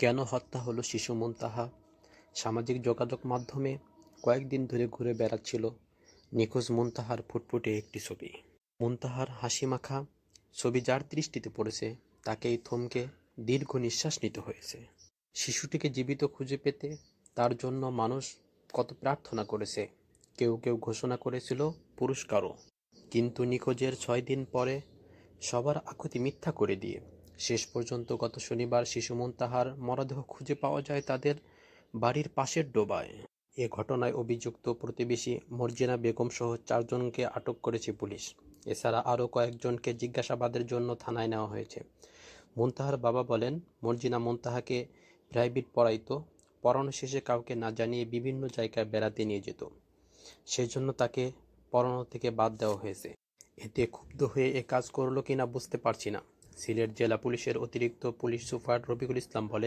কেন হত্যা হলো শিশু মুনতাহা? সামাজিক যোগাযোগ মাধ্যমে কয়েকদিন ধরে ঘুরে বেড়াচ্ছিল নিখোঁজ মুনতাহার ফুটফুটে একটি ছবি। মুনতাহার হাসিমাখা ছবি যার দৃষ্টিতে পড়েছে তাকেই থমকে দীর্ঘ নিঃশ্বাস নিতে হয়েছে। শিশুটিকে জীবিত খুঁজে পেতে তার জন্য মানুষ কত প্রার্থনা করেছে, কেউ কেউ ঘোষণা করেছিল পুরস্কারও। কিন্তু নিখোঁজের 6 দিন পরে সবার আকুতি মিথ্যা করে দিয়ে শেষ পর্যন্ত গত শনিবার শিশু মুনতাহার মরদেহ খুঁজে পাওয়া যায় তাদের বাড়ির পাশের ডোবায়। এ ঘটনায় অভিযুক্ত প্রতিবেশী মর্জিনা বেগম সহ 4 জনকে আটক করেছে পুলিশ। এছাড়া আরও কয়েকজনকে জিজ্ঞাসাবাদের জন্য থানায় নেওয়া হয়েছে। মুনতাহার বাবা বলেন, মর্জিনা মুনতাহাকে প্রাইভেট পড়াইতো, পড়ানো শেষে কাউকে না জানিয়ে বিভিন্ন জায়গায় বেড়াতে নিয়ে যেত, সেজন্য তাকে পড়ানো থেকে বাদ দেওয়া হয়েছে। এতে ক্ষুব্ধ হয়ে এ কাজ করলো কিনা বুঝতে পারছি না। সিলেট জেলা পুলিশের অতিরিক্ত পুলিশ সুপার রফিকুল ইসলাম বলেন,